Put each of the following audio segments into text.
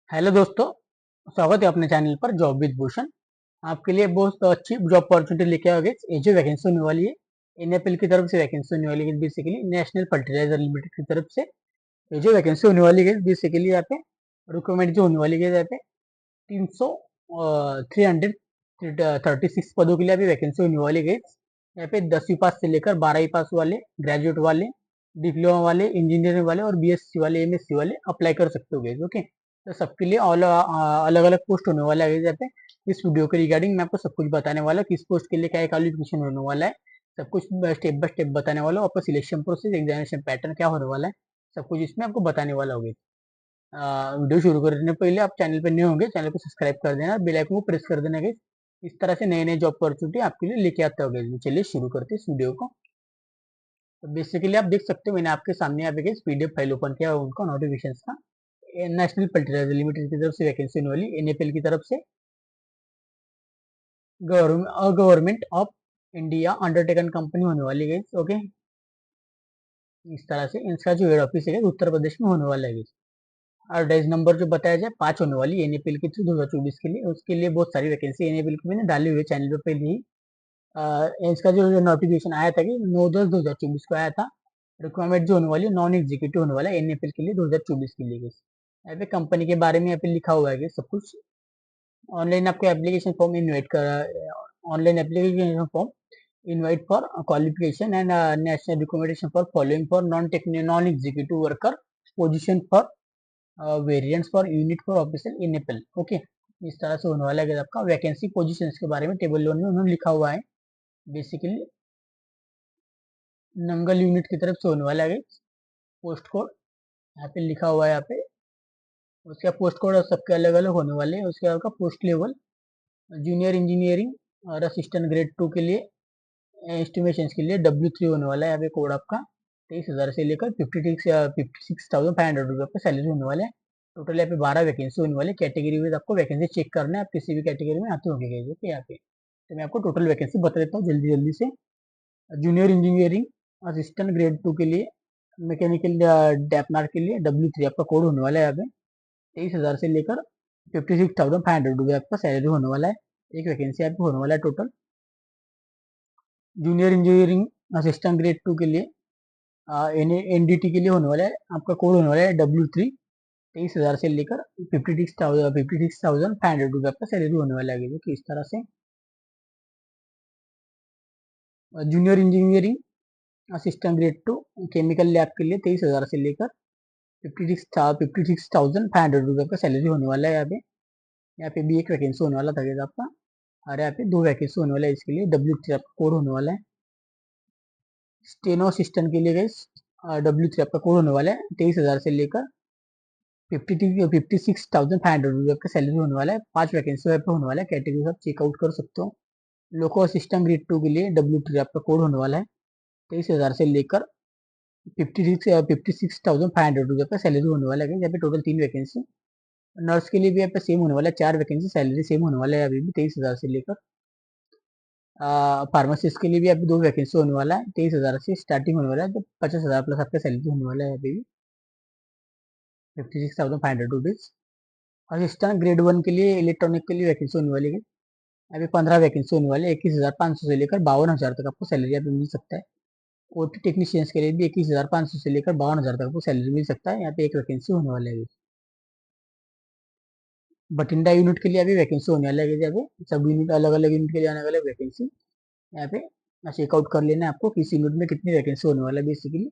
Hello दोस्तों, स्वागत है अपने चैनल पर जॉब विद भूषण। आपके लिए बहुत अच्छी जॉब अपॉर्चुनिटी लेके आ गए। ये जो वैकेंसी होने वाली है, एनएपीएल की तरफ से वैकेंसी होने वाली है, बेसिकली नेशनल फर्टिलाइजर लिमिटेड की तरफ से। ये जो वैकेंसी होने वाली है, बेसिकली यहाँ पे रिक्वायरमेंट जो होने वाली है, यहाँ पे 300 336 पदों के लिए अभी वैकेंसी होने वाली है। यहाँ पे 10वीं पास से लेकर 12वीं पास वाले, ग्रेजुएट वाले, डिप्लोमा वाले, इंजीनियरिंग वाले और बीएससी वाले, एमएससी वाले अप्लाई कर सकते हो गए। ओके, तो सबके लिए अलग अलग पोस्ट होने वाला है। यहाँ पे इस वीडियो के रिगार्डिंग मैं आपको सब कुछ बताने वाला हूँ, किस पोस्ट के लिए क्या क्वालिफिकेशन होने वाला है, सब कुछ स्टेप बाय स्टेप बताने वाला हूँ। आपका सिलेक्शन प्रोसेस, एग्जामिनेशन पैटर्न क्या होने वाला है, सब कुछ इसमें आपको बताने वाला होगा। वीडियो शुरू करने से पहले आप चैनल पर नए होंगे, चैनल को सब्सक्राइब कर देना, बेल आइकन को प्रेस कर देना गाइस। इस तरह से नए नए जॉब अपॉर्चुनिटी आपके लिए लेके आता होगा। चलिए शुरू करते हैं इस वीडियो को। तो बेसिकली आप देख सकते हो, मैंने आपके सामने यहाँ पे पीडीएफ फाइल ओपन किया है उनका नोटिफिकेशन का। नेशनल फर्टिलाइजर लिमिटेड की तरफ से वैकेंसी होने वाली, एनएपीएल की तरफ से government of India undertaken company होने वाली है। ओके, इस तरह से इसका जो हेड ऑफिस है उत्तर प्रदेश में होने वाला है। और डाइज नंबर जो बताया जाए 5 होने वाली एनएपीएल की थ्रू 2024 के लिए। उसके लिए बहुत सारी वैकेंसी एनएपीएल की मैंने डाली हुई है चैनल पे पहले ही। इसका जो नोटिफिकेशन आया था कि 9/10/2024 को आया था। रिक्वायरमेंट जो होने वाली है नॉन एग्जीक्यूटिव होने वाला है एनएपीएल के लिए 2024 के लिए। यहाँ पे कंपनी के बारे में यहाँ पे लिखा हुआ है कि सब कुछ। ऑनलाइन आपको एप्लीकेशन फॉर्म इनवाइट कर online application form invite for qualification and national recommendation for following for non executive worker position for variants for unit for official enable. Okay, इस तरह से होने वाला है आपका वैकेंसी पोजीशंस के बारे में टेबल वन में उन्होंने लिखा हुआ है। बेसिकली नंगल यूनिट की तरफ से होने वाला है। पोस्ट कोड यहाँ पे लिखा हुआ है यहाँ पे। उसका पोस्ट कोड सबके अलग अलग होने वाले हैं। उसके बाद पोस्ट लेवल जूनियर इंजीनियरिंग और असिस्टेंट ग्रेड 2 के लिए एस्टिमेशन के लिए W3 होने वाला है यहाँ पे कोड आपका। 23,000 से लेकर 56,500 रुपये आपका सैलरी होने वाला है। टोटल यहाँ पे 12 वैकेंसी होने वाली। कैटेगरी वाइज आपको वैकेंसी चेक करना है, आप किसी भी कैटेगरी में आते होंगे गए यहाँ पे। तो मैं आपको टोटल वैकेंसी बता देता हूँ जल्दी जल्दी से। जूनियर इंजीनियरिंग असिस्टेंट ग्रेड 2 के लिए, मैकेनिकल डेपनर के लिए W3 आपका कोड होने वाला है यहाँ पे। 23,000 से लेकर 56,500 रुपये आपका सैलरी होने वाला है। एक वैकेंसी आपको होने वाला है total. Junior engineering assistant grade 2 के लिए एनडीटी के लिए होने वाला है आपका कोड होने वाला है W3। 23,000 से लेकर 56,500 रुपये आपका सैलरी होने वाला है। कि इस तरह से junior engineering assistant grade 2 chemical lab के लिए 23,000 से लेकर 56,500 रुपये का सैलरी होने वाला है यहाँ पे भी एक वैकेंसी होने वाला था आपका। और यहाँ पे 2 वैकेंसी होने वाला है इसके लिए। W3 आपका कोड होने वाला है। स्टेनो असिस्टेंट के लिए गई W3 आपका कोड होने वाला है। 23,000 से लेकर 56,500 रुपये आपका सैलरी होने वाला है। 5 वैकेंसी यहाँ पे होने वाला है। कैटेगरी आप चेकआउट कर सकते हो। लोको असिस्टेंट ग्रेड 2 के लिए W3 आपका कोड होने वाला है। 23,000 से लेकर 56,500 रुपये का सैलरी होने वाला है। यहाँ पे टोटल 3 वैकेंसी। नर्स के लिए भी यहाँ पे सेम होने वाला है, 4 वैकेंसी, सैलरी सेम होने वाला है अभी भी 23,000 से लेकर। फार्मासिस्ट के लिए भी अभी 2 वैकेंसी होने वाला है। 23,000 से स्टार्टिंग होने वाला है, तो 50,000 प्लस आपका सैलरी होने वाला है अभी भी 56,500 रुपीज। असिस्टेंट ग्रेड 1 के लिए इलेक्ट्रॉनिक के लिए वैकेंसी होने वाली है। अभी 15 वैकेंसी होने वाली है। 21,500 से लेकर 52,000 तक आपको सैलरी यहाँ पे मिल सकता है। ओटी टेक्नीशियंस के लिए भी 21,500 से लेकर 52,000 तक आपको सैलरी मिल सकता है। यहाँ पे एक वैकेंसी होने वाला है। बठिंडा यूनिट के लिए अभी वैकेंसी होने वाला है। यहाँ पे सब यूनिट अलग अलग यूनिट के लिए अलग अलग वैकेंसी यहाँ पे चेकआउट कर लेना है आपको किस यूनिट में कितनी वैकेंसी होने वाला है बेसिकली।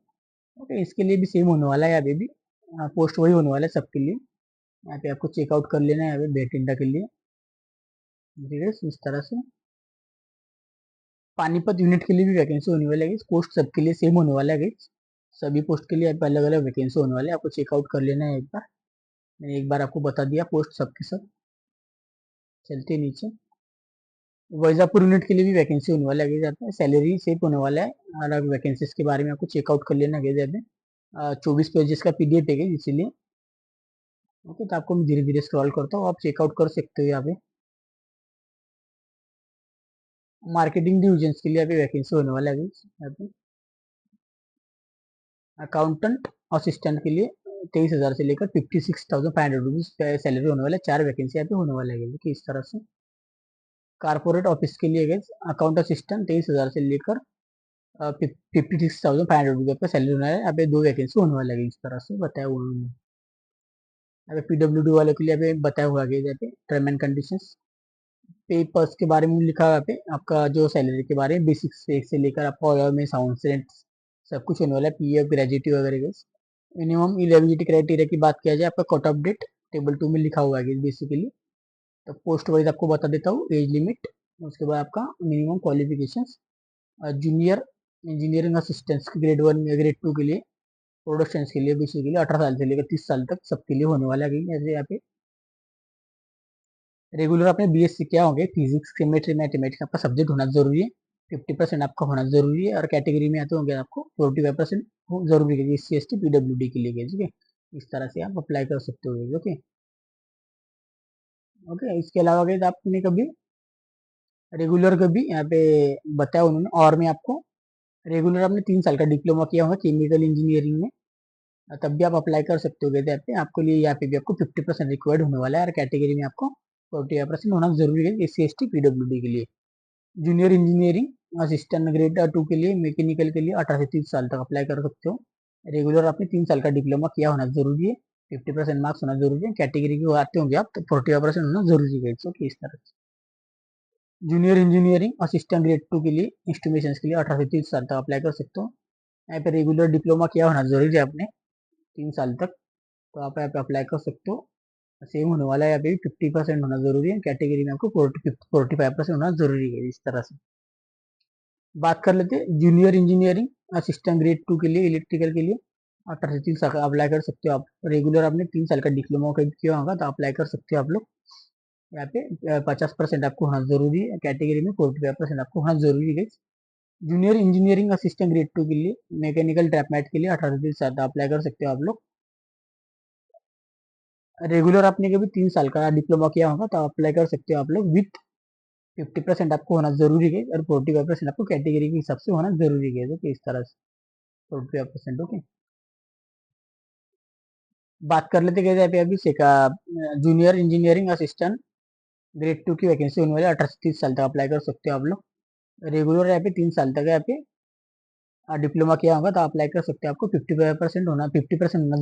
ओके, इसके लिए भी सेम होने वाला है अभी भी। पोस्ट वही होने वाला है सबके लिए। यहाँ पे आपको चेकआउट कर लेना है यहाँ पे बठिंडा के लिए। ठीक है, इस तरह से पानीपत यूनिट के लिए भी वैकेंसी होने वाला है। पोस्ट सबके लिए सेम होने वाला है। सभी पोस्ट के लिए यहाँ पे अलग अलग वैकेंसी होने वाले हैं, आपको चेकआउट कर लेना है एक बार। मैंने एक बार आपको बता दिया पोस्ट सबके सब। चलते नीचे वैजापुर यूनिट के लिए भी वैकेंसी होने वाला है जाता है। सैलरी सेम होने वाला है। अलग वैकेंसीज के बारे में आपको चेकआउट कर लेना है जाते हैं। 24 पेजेस का पीडीएफ है इसीलिए। ओके, तो आपको मैं धीरे धीरे स्क्रॉल करता हूँ, आप चेकआउट कर सकते हो यहाँ पे। मार्केटिंग डिविजन के लिए अभी वैकेंसी होने वाला है यहाँ पे। अकाउंटेंट असिस्टेंट के लिए 23,000 से लेकर 56,500 रुपीज सैलरी होने वाला है। 4 वैकेंसी यहाँ पे होने वाला है कि इस तरह से। कारपोरेट ऑफिस के लिए गैस अकाउंट असिस्टेंट 23,000 से लेकर 56,500 रुपये का सैलरी होना है। यहाँ पे 2 वैकेंसी होने वाला है इस तरह से बताया उन्होंने। यहाँ पे पीडब्ल्यूडी वाले के लिए यहाँ पे बताया हुआ है यहाँ पे टर्म एंड कंडीशंस। पेपर्स के बारे में लिखा हुआ है पे आपका जो सैलरी के बारे में बेसिक से लेकर आपका ऑयल में साउंड सेंट सब कुछ होने वाला है। पीएफ ग्रेजुएटी वगैरह। मिनिमम एलिजिबिलिटी क्राइटेरिया की बात किया जाए आपका कट ऑफ डेट टेबल 2 में लिखा हुआ है बेसिकली। तो पोस्ट वाइज आपको बता देता हूँ एज लिमिट, उसके बाद आपका minimum qualifications. Junior engineering assistants grade 1 या ग्रेड 2 के लिए प्रोडक्शन के लिए बेसिकली 18 साल से लेकर 30 साल तक सबके लिए होने वाला है ऐसे यहाँ पे। रेगुलर आपने बीएससी किया होंगे, फिजिक्स केमिस्ट्री मैथमेटिक्स आपका सब्जेक्ट होना जरूरी है। 50% आपका होना जरूरी है। और कैटेगरी में आते होंगे आपको 45% जरूरी है S C S T PWD के लिए। ठीक है, इस तरह से आप अप्लाई कर सकते हो। Okay okay. इसके अलावा गए आपने कभी रेगुलर कभी यहाँ पे बताया उन्होंने। और मैं आपको रेगुलर आपने 3 साल का डिप्लोमा किया होगा केमिकल इंजीनियरिंग में, तब भी आप अप्लाई कर सकते हो। कहते हैं आपको लिए यहाँ पे भी आपको 50% रिक्वायर्ड होने वाला है। और कैटेगरी में आपको 45% होना जरूरी है S C S T PWD के लिए। जूनियर इंजीनियरिंग असिस्टेंट ग्रेड 2 के लिए मैकेनिकल के लिए 18 से 30 साल तक अप्लाई कर सकते हो। रेगुलर आपने 3 साल का डिप्लोमा किया होना जरूरी है। 50% मार्क्स होना जरूरी है। कैटेगरी के आते होंगे आप तो 45% होना जरूरी है। इस तरह से जूनियर इंजीनियरिंग असिस्टेंट ग्रेड 2 के लिए इंस्टीमेशन के लिए 18 से 30 साल तक अप्लाई कर सकते हो। यहाँ पे रेगुलर डिप्लोमा किया होना जरूरी है आपने 3 साल तक, तो आप यहाँ पे अप्लाई कर सकते हो। सेम होने वाला है। यहाँ पे 50% होना जरूरी है। कैटेगरी में आपको 45% होना जरूरी है। इस तरह से बात कर लेते हैं जूनियर इंजीनियरिंग असिस्टेंट ग्रेड 2 के लिए इलेक्ट्रिकल के लिए 18 से 30 साल का अप्लाई कर सकते हो आप। रेगुलर आपने 3 साल का डिप्लोमा किया होगा तो अप्लाई कर सकते हो आप लोग। यहाँ पे 50% आपको होना जरूरी है। कैटेगरी में 45% आपको होना जरूरी है। जूनियर इंजीनियरिंग असिस्टेंट ग्रेड 2 के लिए मैकेनिकल ट्रैपमैट के लिए 18 से 30 साल का अप्लाई कर सकते हो आप लोग। रेगुलर आपने कभी 3 साल का डिप्लोमा किया होगा तो अप्लाई कर सकते हो आप लोग विथ 50% आपको होना जरूरी है। और 45% आपको कैटेगरी के हिसाब से होना जरूरी है। तो इस तरह से 45%। ओके, बात कर लेते कैसे अभी अभी से का जूनियर इंजीनियरिंग असिस्टेंट ग्रेड 2 की वैकेंसी होने वाली है। 18 से 30 साल तक अप्लाई कर सकते हो आप लोग। रेगुलर यहाँ पे 3 साल तक यहाँ पे डिप्लोमा किया होगा तो अप्लाई कर सकते हैं। आपको 50% होना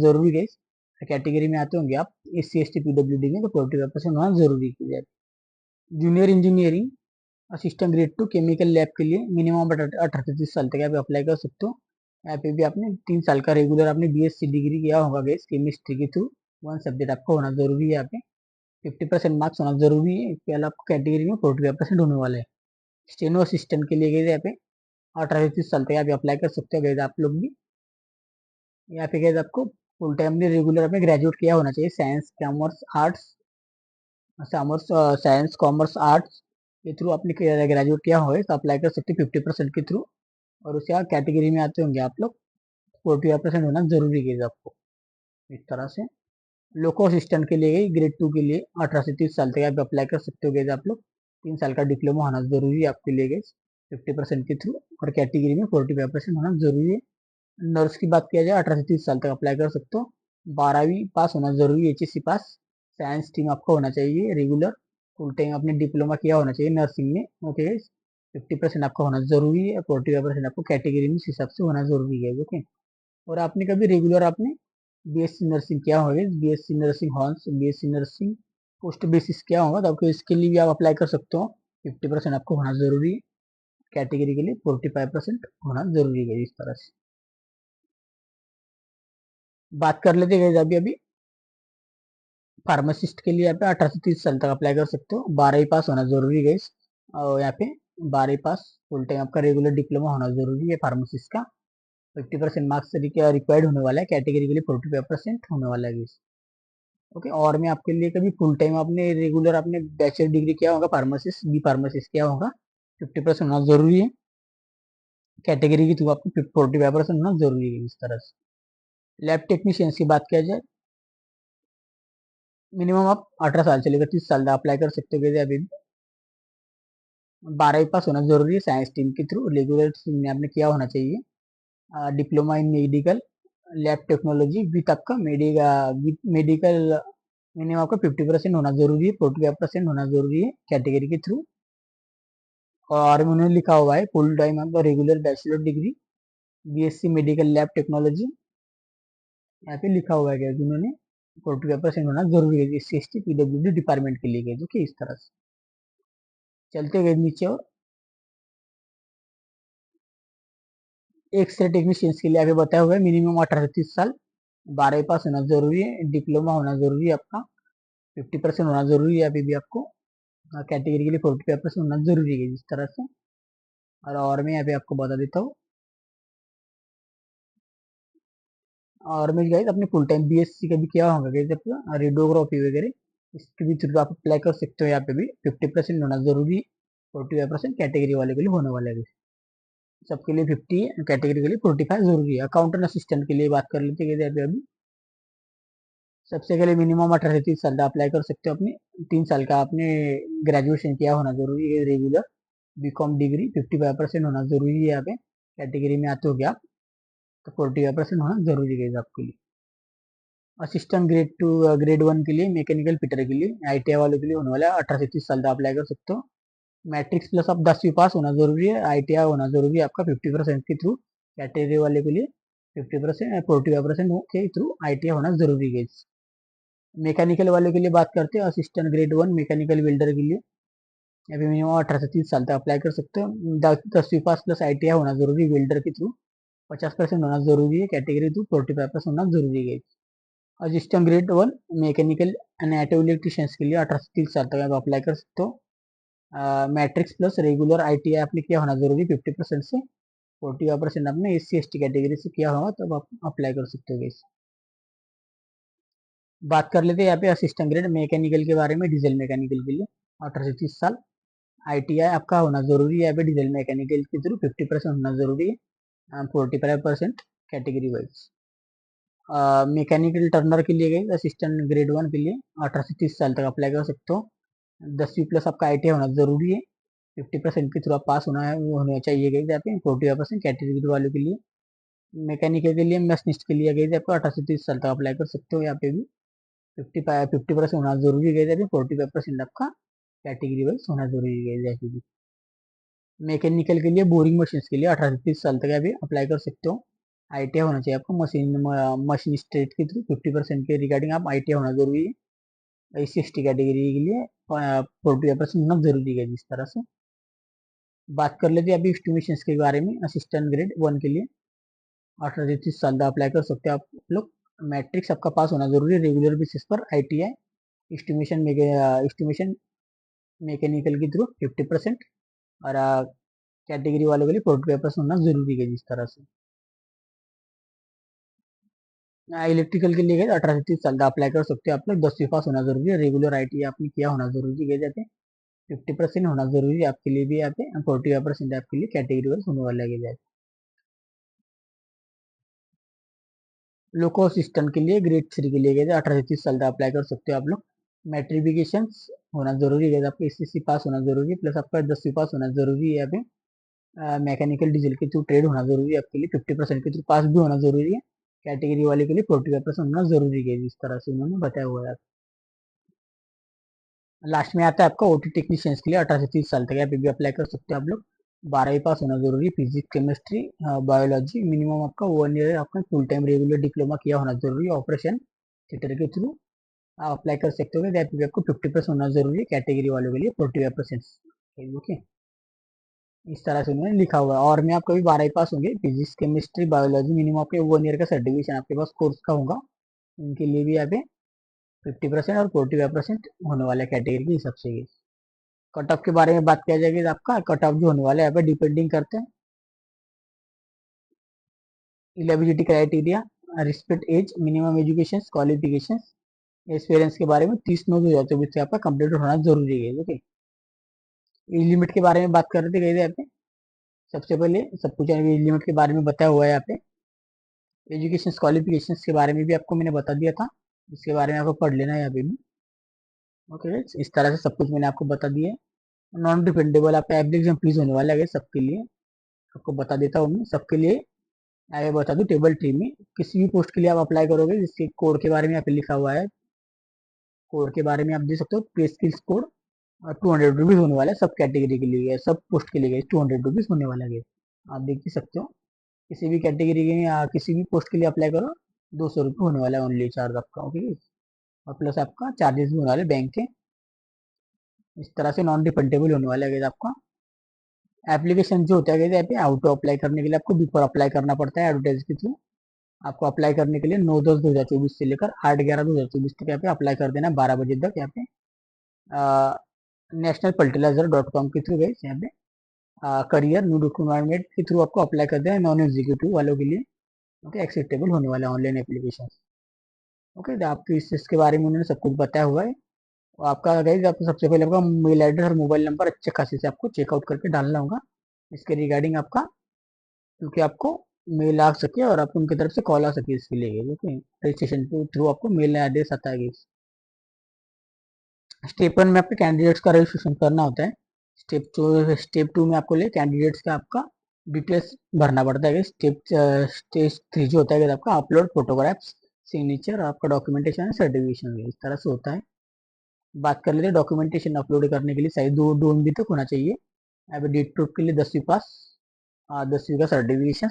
जरूरी है। कैटेगरी में आते होंगे आप S C S T PWD में तो 45% होना जरूरी है। Junior engineering assistant grade 2 chemical lab के लिए मिनिमम 18 से 30 साल तक यहाँ पे अप्लाई कर सकते हो। यहाँ पे भी आपने 3 साल का रेगुलर आपने बीएससी डिग्री किया होगा गैस केमिस्ट्री के थ्रू। 1 सब्जेक्ट आपको होना जरूरी है। यहाँ पे 50% मार्क्स होना जरूरी है। इसके अलावा आपको कैटेगरी में 45% होने वाला है। स्टेनो असिस्टेंट के लिए गए यहाँ पे 18 से 30 साल तक यहाँ पे अप्लाई कर सकते हो गए आप लोग भी। यहाँ पे गए आपको फुल टाइम रेगुलर में ग्रेजुएट किया होना चाहिए science commerce arts commerce science commerce arts के थ्रू आपने ग्रेजुएट किया होगा तो अप्लाई कर सकते हैं 50% के थ्रू। और उसके बाद कैटेगरी में आते होंगे आप लोग 45% होना जरूरी है आपको। इस तरह से लोको असिस्टेंट के लिए ग्रेड 2 के लिए 18 से 30 साल तक आप अप्लाई कर सकते हो गए आप लोग। 3 साल का डिप्लोमा होना जरूरी है आपके लिए गए 50% के थ्रू। और कैटेगरी में 45% होना जरूरी है। नर्स की बात किया जाए 18 से 30 साल तक अप्लाई कर सकते हो। 12वीं पास होना जरूरी है एचएससी पास। साइंस स्ट्रीम आपका होना चाहिए रेगुलर। फुल टाइम आपने डिप्लोमा किया होना चाहिए नर्सिंग में। ओके, 50% आपका होना जरूरी है। 45% आपको कैटेगरी में इस हिसाब से होना जरूरी है। ओके, और आपने कभी रेगुलर आपने बीएससी नर्सिंग किया होगा, BSc nursing horse BSc nursing post basis किया होगा तो आपको इसके लिए भी आप अप्लाई कर सकते हो। 50% आपको होना जरूरी है। कैटेगरी के लिए 45% होना जरूरी है। इस तरह से बात कर लेते हैं अभी अभी फार्मासिस्ट के लिए यहाँ पे 18 से 30 साल तक अप्लाई कर सकते हो। 12वीं पास होना जरूरी है और यहाँ पे 12वीं पास फुल टाइम आपका रेगुलर डिप्लोमा होना जरूरी है फार्मासिस्ट का। 50% मार्क्स रिक्वायर्ड होने वाला है। कैटेगरी के लिए 45% होने वाला है। ओके, और मैं आपके लिए कभी फुल टाइम आपने रेगुलर आपने बैचलर डिग्री किया होगा फार्मासिस्ट बी फार्मासिस्ट किया होगा 50% होना जरूरी है। कैटेगरी की थ्रू आपको 45% होना जरूरी है। इस तरह से लैब टेक्नीशियंस की बात किया जाए मिनिमम आप 18 साल से लेकर 30 साल तक अप्लाई कर सकते हो। अभी 12वीं पास होना जरूरी है साइंस टीम के थ्रू। रेगुलर में आपने किया होना चाहिए diploma in medical lab technology with आपका मेडिकल मिनिमम आपका 50% होना जरूरी है, 45% होना जरूरी है कैटेगरी के थ्रू। और उन्होंने लिखा हुआ है फुल टाइम आपका regular bachelor degree BSc medical lab technology, यहाँ पे लिखा हुआ है कि उन्होंने 45% होना जरूरी है S C S T PWD department के लिए, जो कि इस तरह से चलते गए नीचे। और एक्सरे टेक्नीशियंस के लिए आगे बताया हुआ है मिनिमम 18 से 30 साल, 12 पास होना जरूरी है, डिप्लोमा होना जरूरी है आपका, 50% होना जरूरी है अभी भी आपको, कैटेगरी के लिए 45% होना जरूरी है जिस तरह से। और मैं यहाँ पे आपको बता देता हूँ, और मैं गाइस अपने फुल टाइम बीएससी का भी किया होगा गाइस अपना रेडियोग्राफी वगैरह, इसके भी थ्रू आप अप्लाई कर सकते हो। यहाँ पे भी 50% होना जरूरी है, 45% कैटेगरी वाले के लिए होने वाला है, सबके लिए 50 है, कैटेगरी के लिए 45 जरूरी है। अकाउंटेंट असिस्टेंट के लिए बात कर लेते हैं यहाँ पे अभी। सबसे पहले मिनिमम 18 से 30 साल का अप्लाई कर सकते हो अपने, 3 साल का आपने ग्रेजुएशन किया होना जरूरी है, रेगुलर बीकॉम डिग्री 55% होना जरूरी है। यहाँ पे कैटेगरी में आते हो गया आप, तो 45% होना जरूरी है आपके लिए। असिस्टेंट ग्रेड 1 के लिए मैकेनिकल फिटर के लिए आईटीआई वालों के लिए होने वाला है, 18 से 30 साल का अप्लाई कर सकते हो। मैट्रिक्स प्लस आप 10वीं पास होना जरूरी है, आईटीआई होना जरूरी है आपका 50% के थ्रू, कैटेगरी वाले के लिए 50% 45% के थ्रू आईटीआई होना जरूरी है। मैकेनिकल वाले के लिए बात करते हैं, असिस्टेंट ग्रेड 1 मैकेनिकल बिल्डर के लिए अभी मिनिमम 18 से 30 साल तक अप्लाई कर सकते हो। 10वीं पास प्लस आईटीआई होना जरूरी है बिल्डर के थ्रू, 50% होना जरूरी है कैटेगरी थ्रू, 45% होना जरूरी है। Assistant grade 1 mechanical and auto electricians के लिए 18 से 30 साल तक आप अप्लाई कर सकते हो। मैट्रिक्स प्लस रेगुलर आईटीआई आपने किया होना जरूरी 50% से, 45% आपने S C S T category से किया होगा तब आप अप्लाई कर सकते हो। बात कर लेते हैं यहाँ पे असिस्टेंट ग्रेड मैकेनिकल के बारे में, डीजल मैकेनिकल के लिए 18 से 30 साल आईटीआई आपका होना जरूरी है। यहाँ पे डीजल मैकेनिकल के थ्रू 50% होना जरूरी है, 45% कैटेगरी वाइज। मैकेनिकल टर्नर के लिए गए असिस्टेंट ग्रेड 1 के लिए 18 से 30 साल तक अप्लाई कर सकते हो। 10वीं प्लस आपका आईटीआई होना जरूरी है, 50% के थ्रू आप पास होना है, वो होना चाहिए गए यहाँ पे 45% कैटेगरी वालों के लिए। मैकेनिकल के लिए मशीनिस्ट के लिए गए आपको 18 से 30 साल तक अप्लाई कर सकते हो। यहाँ पे भी 50% होना जरूरी है, 45% आपका कैटेगरी वाइज होना जरूरी है। जैसे भी मैकेनिकल के लिए बोरिंग मशीन के लिए 18 से 30 साल तक अभी अप्लाई कर सकते हो, आईटीआई होना चाहिए आपको मशीन स्टेट के थ्रू, 50% के रिगार्डिंग आप आईटीआई होना जरूरी है। एस सी कैटेगरी के लिए 45% होना जरूरी है जिस तरह से। बात कर लेते हैं अभी एस्टिमेशन के बारे में, असिस्टेंट ग्रेड 1 के लिए 18 से 30 साल तक अप्लाई कर सकते हो आप लोग। मैट्रिक्स आपका पास होना जरूरी है, रेगुलर बेसिस पर आईटीआई एस्टिमेशन मैकेनिकल के थ्रू 50%, और कैटेगरी वालों के लिए 45% होना जरूरी है जिस तरह से। इलेक्ट्रिकल के लिए गए 18 से 30 साल का अप्लाई कर सकते हो आप लोग, 10वीं पास होना जरूरी है, रेगुलर आईटीआई आपने किया होना जरूरी है जाते हैं, 50% होना जरूरी है आपके लिए भी यहाँ पे, 45% आपके लिए कैटेगरी वाइज होने वाला है जाए। लोको असिस्टेंट के लिए ग्रेड 3 के लिए गए 18 से 30 साल का अप्लाई कर सकते हो आप लोग। मेट्रिफिकेशन होना जरूरी है, आपका एसएससी पास होना जरूरी है, प्लस आपका 10वीं पास होना जरूरी है यहाँ पे। मैकेनिकल डीजल के थ्रू ट्रेड होना जरूरी है आपके लिए, 50% के थ्रू पास भी होना जरूरी है, कैटेगरी वाले के लिए 45% होना जरूरी है जिस तरह से उन्होंने बताया हुआ है। लास्ट में आता है आपका ओटी टेक्नीशियंस के लिए 18 से 30 साल तक यहाँ पे भी अप्लाई कर सकते हो आप लोग। 12वीं पास होना जरूरी है, फिजिक्स केमिस्ट्री बायोलॉजी, मिनिमम आपका 1 ईयर आपका फुल टाइम रेगुलर डिप्लोमा किया होना जरूरी है ऑपरेशन थिएटर के थ्रू, आप अप्लाई कर सकते हो। यहाँ पे आपको 50% होना जरूरी है, कैटेगरी वालों के लिए 45%। ओके, इस तरह से उन्होंने लिखा हुआ है। और मैं आपको भी 12वीं पास होंगे, फिजिक्स केमिस्ट्री बायोलॉजी, मिनिमम आपके 1 ईयर का सर्टिफिकेशन आपके पास कोर्स का होगा, इनके लिए भी यहाँ पे 50% और 45% होने वाला है कैटेगरी के हिसाब से। कट ऑफ के बारे में बात किया जाएगी तो आपका कट ऑफ जो होने वाला है यहाँ पे डिपेंडिंग करते हैं eligibility criteria, respect age, minimum education qualification, experience के बारे में 30/9/2024 से आपका कंप्लीट होना जरूरी है। ओके, एज लिमिट के बारे में बात कर रहे थे यहाँ पे, सबसे पहले सब कुछ एज लिमिट के बारे में बताया हुआ है यहाँ पे। एजुकेशन क्वालिफिकेशन के बारे में भी आपको मैंने बता दिया था, इसके बारे में आपको पढ़ लेना है यहाँ पे भी। ओके, इस तरह से सब कुछ मैंने आपको बता दिया है। नॉन डिपेंडेबल आपका एप्लीकेशन फीस होने वाला है सबके लिए, आपको बता देता हूँ मैं सबके लिए आगे बता दूं, टेबल थ्री में किसी भी पोस्ट के लिए आप अप्लाई करोगे जिसके कोड के बारे में यहाँ पे लिखा हुआ है, कोड के बारे में आप देख सकते हो, पे स्किल्स कोड 200 रुपीज होने वाला है सब कैटेगरी के लिए, सब पोस्ट के लिए 200 रुपीज होने वाला है। आप देख ही सकते हो, किसी भी कैटेगरी के या किसी भी पोस्ट के लिए अप्लाई करो, 200 रुपये होने वाला है ओनली चार्ज आपका, ओके। और प्लस आपका चार्जेस भी होने वाले बैंक के, इस तरह से नॉन रिफंडेबल होने वाला है आपका। एप्लीकेशन जो होता है यहाँ पे आउटो अप्लाई करने के लिए आपको बिफोर अप्लाई करना पड़ता है एडवर्टाइज के थ्रू। आपको अप्लाई करने के लिए 9/10/2024 से लेकर 8/11/2024 तक यहाँ पे अप्लाई कर देना, 12 बजे तक यहाँ पे नेशनल फर्टिलाइजर .com के थ्रू गए यहाँ पे करियर न्यू रिक्वायरमेंट के थ्रू आपको अप्लाई कर देना नॉन एग्जीक्यूटिव वालों के लिए, ओके। एक्सेप्टेबल होने वाला है ऑनलाइन एप्लीकेशन, ओके। तो आपको इस चीज़ के बारे में उन्होंने सब कुछ बताया हुआ है। और आपका गाइज, आपको सबसे पहले आपका मेल एड्रेस और मोबाइल नंबर अच्छे खासे से आपको चेकआउट करके डालना होगा इसके रिगार्डिंग आपका, क्योंकि आपको मेल आ सके और आपको उनकी तरफ से कॉल आ सके इसके लिए, ओके। रजिस्ट्रेशन के थ्रू आपको मेल एड्रेस आता है। स्टेप वन में आपके कैंडिडेट्स का रजिस्ट्रेशन करना होता है। स्टेप टू में आपको ले कैंडिडेट्स का आपका डिटेल्स भरना पड़ता है। स्टेज थ्री जो होता है आपका अपलोड फोटोग्राफ्स, सिग्नेचर और आपका डॉक्यूमेंटेशन सर्टिफिकेशन, इस तरह से होता है। बात कर लेते हैं डॉक्यूमेंटेशन अपलोड करने के लिए, साइज 2 MB तक होना चाहिए। यहाँ पे डेट प्रूफ के लिए 10वीं पास, 10वीं का सर्टिफिकेशन।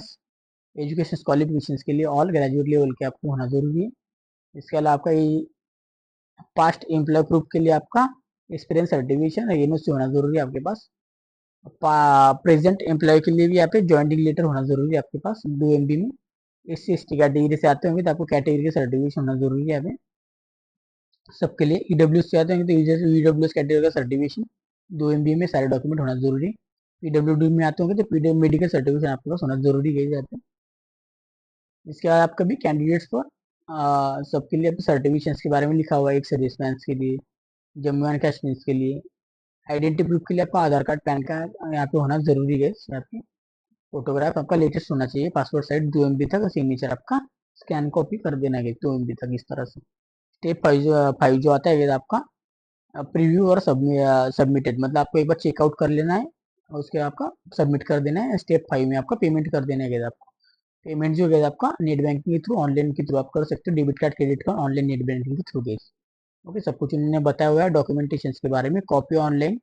एजुकेशन क्वालिफिकेशन के लिए ऑल ग्रेजुएट लेवल के आपको होना जरूरी है। इसके अलावा आपका पास्ट एम्प्लॉय प्रूफ के लिए आपका एक्सपीरियंस सर्टिफिकेशन एनओसी होना जरूरी है आपके पास। प्रेजेंट एम्प्लॉय के लिए भी यहाँ पे ज्वाइनिंग लेटर होना जरूरी है आपके पास 2 MB में। SC/ST कैटेगरी से आते होंगे तो आपको कैटेगरी का सर्टिफिकेशन होना जरूरी है यहाँ पे सबके लिए। ईडब्ल्यू से आते होंगे तो ईडब्ल्यू कैटेगरी का सर्टिफिकेशन 2 MB में सारे डॉक्यूमेंट होना जरूरी है। PWD में आते होंगे तो पीडब्ल्यू मेडिकल सर्टिफिकेशन आपके पास होना जरूरी है यहाँ पे। इसके बाद आपका भी कैंडिडेट्स पर सबके लिए सर्टिफिकेशन के बारे में लिखा हुआ है, एक सर्विसमैन के लिए, जम्मू एंड कश्मीर के लिए। आइडेंटिटी प्रूफ के लिए आपका आधार कार्ड पैन कार्ड यहाँ पे होना जरूरी है। यहाँ पे फोटोग्राफ आपका लेटेस्ट होना चाहिए, पासपोर्ट साइज 2 MB तक, सिग्नेचर आपका स्कैन कॉपी कर देना है 2 MB तक, इस तरह से। स्टेप फाइव जो आता है आपका प्रीव्यू और सबमिटेड, मतलब आपको एक बार चेकआउट कर लेना है और उसके आपका सबमिट कर देना है। स्टेप 5 में आपका पेमेंट कर देना है आपको। पेमेंट जो है आपका नेट बैंकिंग के थ्रू, ऑनलाइन के थ्रू आप कर सकते हो, debit card credit card online net banking के थ्रू गए, ओके। सब कुछ उन्होंने बताया हुआ है डॉक्यूमेंटेशन के बारे में। कॉपी ऑनलाइन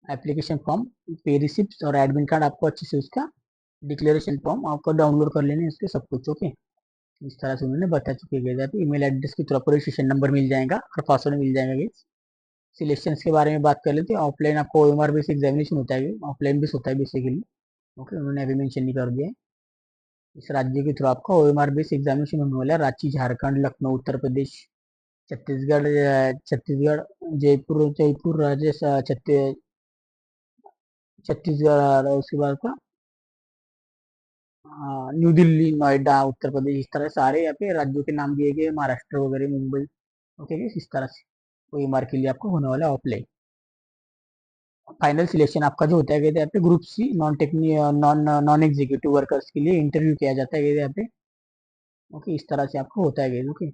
एप्लीकेशन फॉर्म, पे रिसिप्ट और एडमिट कार्ड आपको अच्छे से उसका डिक्लेरेशन फॉर्म आपको डाउनलोड कर लेने इसके सब कुछ, ओके। इस तरह से उन्होंने बता चुके हैं। ईमेल एड्रेस के थ्रू आपको रजिस्ट्रेशन नंबर मिल जाएगा और पासवर्ड मिल जाएगा। सिलेक्शन के बारे में बात कर लेते हैं। ऑफलाइन आपको OMR बेस एग्जामिनेशन होता है, ऑफलाइन बेस होता है बेसिकली, ओके। उन्होंने अभी मेंशन नहीं कर दिया है। इस राज्य के थ्रू आपका OMR बेस एग्जामिनेशन होने वाला है। रांची झारखंड, लखनऊ उत्तर प्रदेश, छत्तीसगढ़, जयपुर जयपुर छत्तीसगढ़ और उसके बाद का न्यू दिल्ली, नोएडा उत्तर प्रदेश, इस तरह सारे यहाँ पे राज्यों के नाम दिए गए, महाराष्ट्र वगैरह, मुंबई, ओके। इस तरह से OMR के लिए आपको होने वाला है ऑफलाइन। फाइनल सिलेक्शन आपका जो होता है कहते हैं यहाँ पे group C non executive workers के लिए इंटरव्यू किया जाता है यहाँ पे, ओके। इस तरह से आपको होता है, ओके।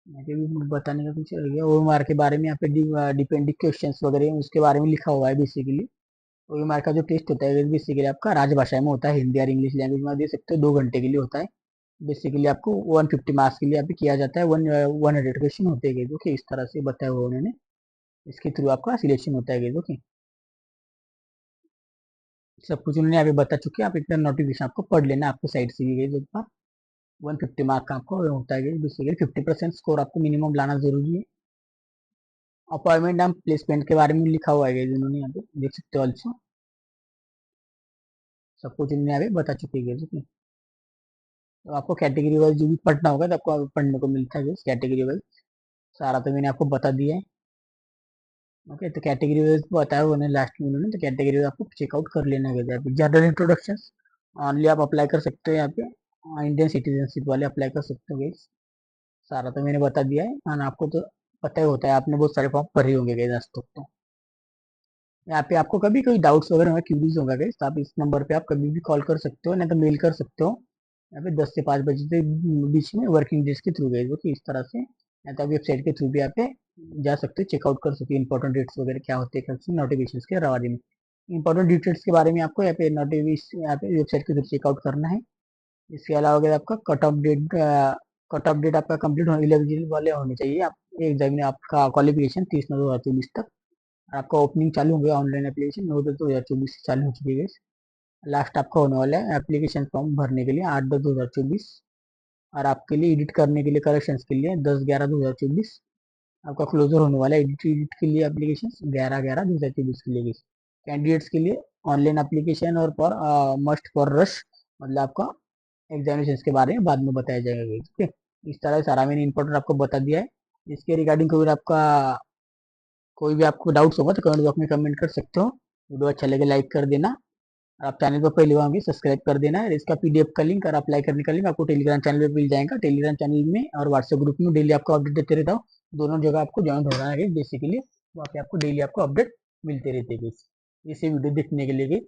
मुझे भी बताने का कुछ रह गया। OMR के बारे में यहाँ पे डिपेंडिंग क्वेश्चंस वगैरह उसके बारे में लिखा हुआ है बेसिकली। OMR का जो टेस्ट होता है बेसिकली आपका राजभाषा में होता है, हिंदी और इंग्लिश लैंग्वेज में दे सकते हो, 2 घंटे के लिए होता है। बेसिकली आपको 150 मार्क्स के लिए यहाँ पे किया जाता है, 100 क्वेश्चन होते हैं, ओके। इस तरह से बताया हुआ उन्होंने, इसके थ्रू आपका सिलेक्शन होता है, ओके। सब कुछ उन्होंने अभी बता चुके हैं, आप इतना नोटिफिकेशन आपको पढ़ लेना, आपको साइड से भी गई एक बार। 150 मार्क का आपको होता है बेसिकली, 50% स्कोर आपको मिनिमम लाना जरूरी है। अपॉइंटमेंट एंड प्लेसमेंट के बारे में लिखा हुआ है जिन्होंने यहाँ पे देख सकते हो ऑल्सो, सब कुछ उन्होंने अभी बता चुके हैं, ठीक। तो आपको कैटेगरी वाइज जो भी पढ़ना होगा तो आपको पढ़ने को मिलता है कैटेगरी वाइज, सारा तो मैंने आपको बता दिया है, ओके। तो कैटेगरी वाइज बताया उन्होंने लास्ट में उन्होंने, तो कैटेगरी वाइज आपको चेकआउट कर लेना है। जनरल इंट्रोडक्शन ऑनली आप अप्लाई कर सकते हो यहाँ पे, इंडियन सिटीजनशिप वाले अप्लाई कर सकते हो गाइस। सारा तो मैंने बता दिया है, और आपको तो पता ही होता है, आपने बहुत सारे फॉर्म भरे होंगे गाइस आज तक तो। यहाँ पे आपको कभी कोई डाउट्स वगैरह होगा, क्यूरीज होगा गाइस, तो आप इस नंबर पे आप कभी भी कॉल कर सकते हो, नहीं तो मेल कर सकते हो। यहाँ पे 10 से 5 बजे के बीच में वर्किंग डेज के थ्रू गए, जो कि इस तरह से, या तो वेबसाइट के थ्रू भी आप पे जा सकते हो, चेकआउट कर सकते हो इंपॉर्टेंट डेट्स वगैरह क्या होते हैं नोटिफिकेशन के बारे में। इंपॉर्टेंट डिटेल्स के बारे में आपको यहाँ पे नोटिफिकेशन यहाँ पे वेबसाइट के थ्रू चेकआउट करना है। इसके अलावा अगर आपका कट ऑफ डेट आपका कंप्लीट होने एलिजिबल वाले होने चाहिए। आप एग्जाम में आपका क्वालिफिकेशन 30/9/2024 तक। आपका ओपनिंग चालू हो गया ऑनलाइन एप्लीकेशन 9/10/2024 से चालू हो चुकी है। लास्ट आपका होने वाला है एप्लीकेशन फॉर्म भरने के लिए 8/10/2024, और आपके लिए एडिट करने के लिए करेक्शंस के लिए 10/11/2024। आपका क्लोजर होने वाला है एडिट के लिए एप्लीकेशन 11/11/2024 के लिए। कैंडिडेट्स के लिए ऑनलाइन एप्लीकेशन और फॉर मस्ट फॉर रश, मतलब आपका एग्जामिनेशन के बारे में बाद में बताया जाएगा। ठीक है, इस तरह से सारा मैंने इंपॉर्टेंट आपको बता दिया है। इसके रिगार्डिंग कोई भी आपको डाउट्स होगा तो कमेंट बॉक्स में कमेंट कर सकते हो। वीडियो अच्छा लगे लाइक कर देना, और आप चैनल पर पहली बार होंगे सब्सक्राइब कर देना है। इसका पीडीएफ का लिंक और अप्लाई करने का लिंक आपको टेलीग्राम चैनल पे मिल जाएगा। टेलीग्राम चैनल में और व्हाट्सएप ग्रुप में डेली आपको अपडेट देते रहता हूँ। दोनों जगह आपको ज्वाइन होना है बेसिकली, वहाँ पे आपको डेली आपको अपडेट मिलते रहते हैं। इसी वीडियो देखने के लिए